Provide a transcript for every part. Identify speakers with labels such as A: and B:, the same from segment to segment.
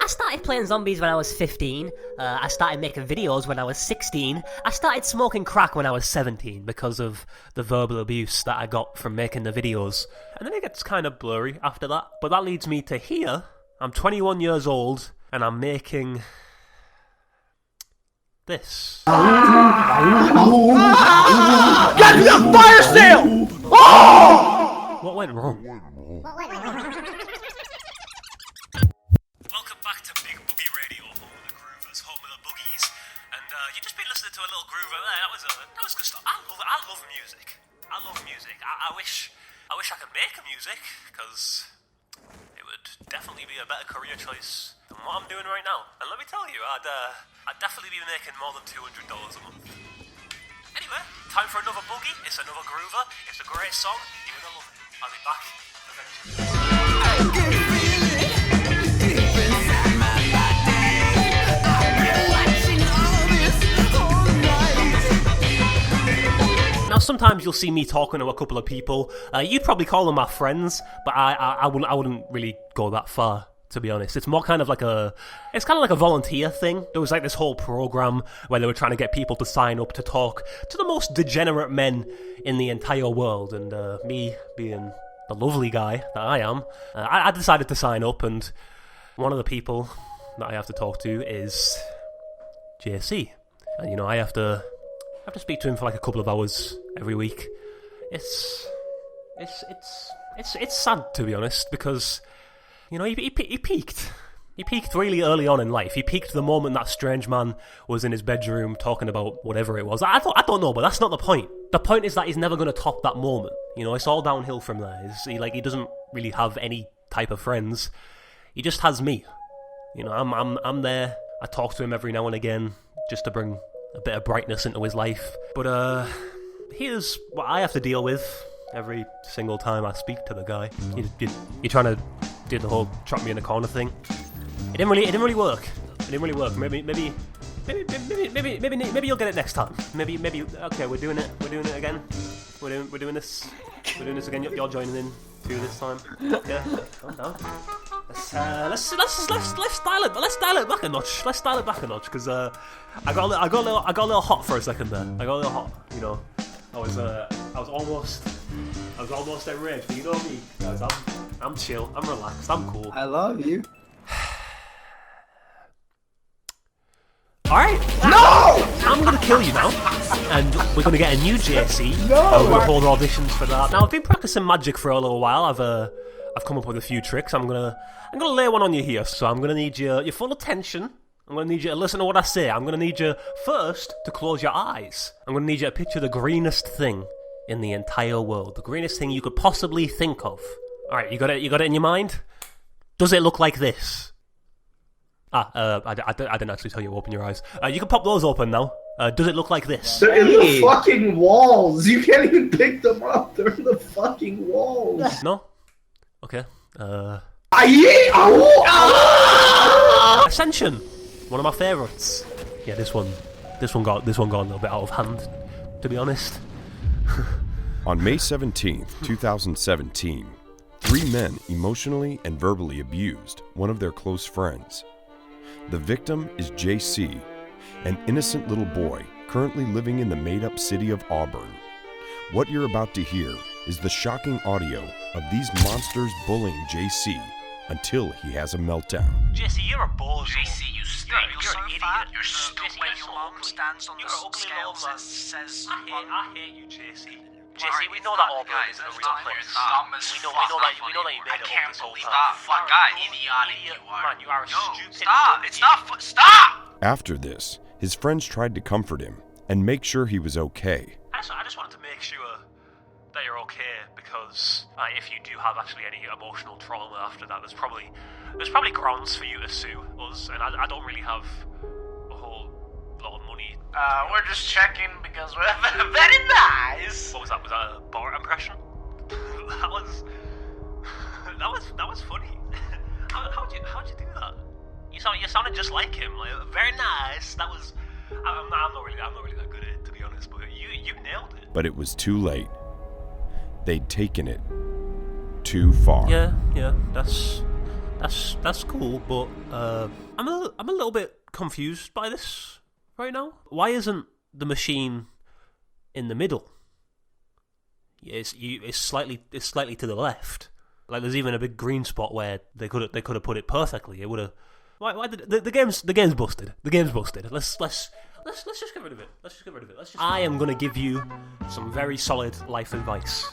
A: I started playing zombies when I was 15. I started making videos when I was 16. I started smoking crack when I was 17 because of the verbal abuse that I got from making the videos. And then it gets kind of blurry after that. But that leads me to here. I'm 21 years old and I'm making this.
B: Got me a fire sale! Oh!
A: What went wrong? Welcome back to Big Boogie Radio, home of the groovers, home of the boogies, and you just been listening to a little groover there. That was good stuff. I love music. I wish I could make music, because it would definitely be a better career choice than what I'm doing right now. And let me tell you, I'd definitely be making more than $200 a month. Anyway, time for another boogie. It's another groover. It's a great song. You're gonna love it. I'll be back eventually. Now, sometimes you'll see me talking to a couple of people. You'd probably call them my friends, but I wouldn't really go that far, to be honest. It's more kind of like a volunteer thing. There was like this whole program where they were trying to get people to sign up to talk to the most degenerate men in the entire world, and me being the lovely guy that I am, I decided to sign up, and one of the people that I have to talk to is JC, and I have to speak to him for like a couple of hours every week. It's sad, to be honest, because he peaked. He peaked really early on in life. He peaked the moment that strange man was in his bedroom talking about whatever it was. I don't know, but that's not the point. The point is that he's never going to top that moment. It's all downhill from there. He doesn't really have any type of friends. He just has me. I'm there. I talk to him every now and again just to bring a bit of brightness into his life. But here's what I have to deal with every single time I speak to the guy. You're trying to do the whole trap me in the corner thing. It didn't really work. Maybe you'll get it next time. Maybe. Okay, we're doing it again. We're doing this again. You're joining in too this time. Yeah, calm down. Let's dial it back a notch. Let's dial it back a notch, because I got a little hot for a second there. I got a little hot. I was almost enraged. But you know me, guys. I'm chill. I'm relaxed. I'm cool.
B: I love you.
A: Alright. No! I'm gonna kill you now. And we're gonna get a new JC.
B: No!
A: We're gonna hold auditions for that. Now, I've been practicing magic for a little while. I've come up with a few tricks. I'm gonna lay one on you here. So I'm gonna need your full attention. I'm gonna need you to listen to what I say. I'm gonna need you first to close your eyes. I'm gonna need you to picture the greenest thing in the entire world. The greenest thing you could possibly think of. Alright, you got it in your mind? Does it look like this? I didn't actually tell you to open your eyes. You can pop those open now. Does it look like this?
C: They're in the fucking walls. You can't even pick them up. They're in the fucking walls.
A: No? Okay. Ascension! One of my favourites. Yeah, this one got a little bit out of hand, to be honest.
D: On May 17th, 2017, 3 men emotionally and verbally abused one of their close friends. The victim is JC, an innocent little boy currently living in the made-up city of Auburn. What you're about to hear is the shocking audio of these monsters bullying JC until he has a meltdown.
A: JC, you're a bozo.
E: JC, you stink. You're so
A: an idiot.
E: fat. You're stupid.
A: JC,
E: When
A: you're
E: your
A: so
E: mom
A: ugly.
E: stands on
A: You're
E: the
A: an ugly
E: scale,
A: little man.
E: says
A: I hate you, JC. JC,
E: Alright,
A: we know that Auburn
E: guys,
A: isn't a
E: that's
A: real
E: not
A: place.
E: fair. Dumb as
A: We know
E: fuck.
A: that you made it up
E: can't
A: this whole
E: believe
A: time.
E: that. Fuck,
A: You're
E: guy,
A: an
E: idiotic
A: idiot.
E: you are.
A: Man, you are a
E: No,
A: stupid
E: stop.
A: idiot.
E: It's not. Stop.
D: After this, his friends tried to comfort him and make sure he was okay.
A: I just wanted to make sure that you're okay, because if you do have actually any emotional trauma after that, there's probably grounds for you to sue us, and I don't really have a whole lot of money.
E: We're just checking because we're very nice.
A: What was that? Was that a bar impression? that was funny. How'd you do that? You sounded just like him. Like, very nice. That was. I'm not really that good at it, to be honest. But you nailed it.
D: But it was too late. They'd taken it too far.
A: Yeah. That's that's cool, but I'm a little bit confused by this right now. Why isn't the machine in the middle? It's slightly to the left. Like there's even a big green spot where they could have put it perfectly. It would have. Why did the game's busted? The game's busted. Let's just get rid of it. I am gonna give you some very solid life advice.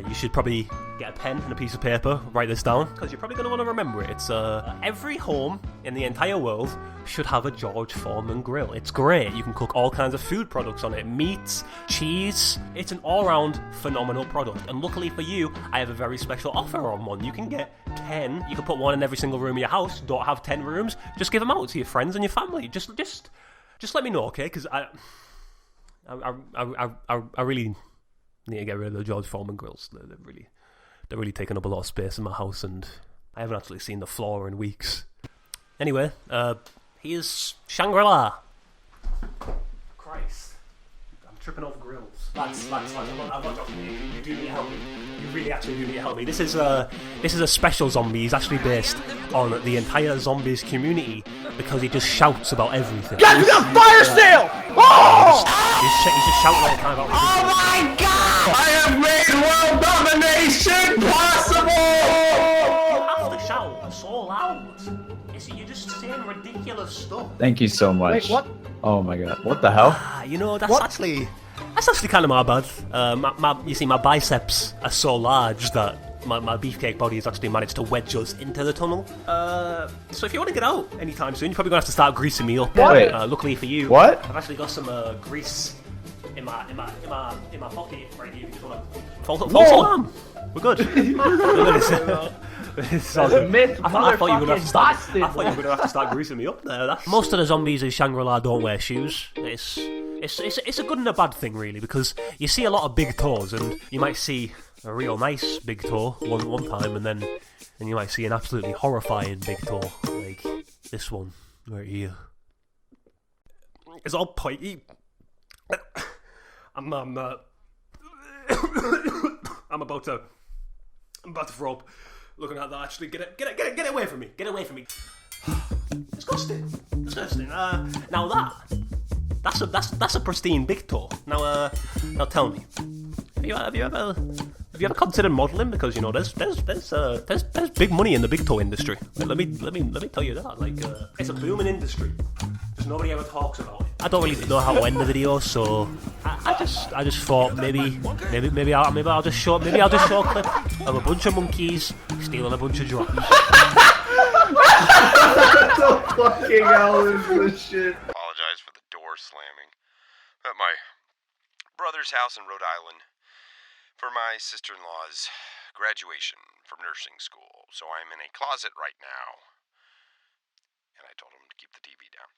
A: You should probably get a pen and a piece of paper, write this down, because you're probably going to want to remember it. It's every home in the entire world should have a George Foreman grill. It's great. You can cook all kinds of food products on it. Meats, cheese. It's an all-round phenomenal product. And luckily for you, I have a very special offer on one. You can get 10. You can put one in every single room of your house. Don't have 10 rooms. Just give them out to your friends and your family. Just let me know, okay? Because I really need to get rid of the George Foreman grills. They're really taking up a lot of space in my house, and I haven't actually seen the floor in weeks. Anyway, here's Shangri-La. Christ, I'm tripping off grills. Lads, I'm not joking. You do need to help me. You really actually do need to help me. This is a special zombie. He's actually based on the entire zombies community because he just shouts about everything.
B: Guys, we got a fire sale! Oh!
A: He's just shouting all the time about everything.
B: Oh my God! I have made world domination possible!
A: You have to shout so loud. You're just saying ridiculous stuff.
F: Thank you so much.
B: Wait, what?
F: Oh my god. What the hell?
A: That's actually kind of my bad. You see, my biceps are so large that my beefcake body has actually managed to wedge us into the tunnel. So if you want to get out anytime soon, you're probably going to have to start greasing me up.
F: Wait.
A: Luckily for you,
F: What?
A: I've actually got some grease in my pocket right here. If you just want to false alarm. We're good. It's awesome. I thought you were going to have to start greasing me up there. Most of the zombies in Shangri-La don't wear shoes. It's a good and a bad thing, really, because you see a lot of big toes, and you might see a real nice big toe one time, and then you might see an absolutely horrifying big toe, like this one right here. It's all pointy. I'm about to throw up. Looking at that, actually, get it away from me! Get away from me! Disgusting. Now that's a pristine big toe. Now tell me, have you ever considered modelling? Because there's big money in the big toe industry. Let me tell you that. It's a booming industry. Just nobody ever talks about it. I don't really know how to end the video, so I just thought maybe I'll just show a clip of a bunch of monkeys stealing a bunch of drugs.
C: What the fucking hell is this shit?
D: Apologize for the door slamming. At my brother's house in Rhode Island for my sister-in-law's graduation from nursing school. So I'm in a closet right now. And I told him to keep the TV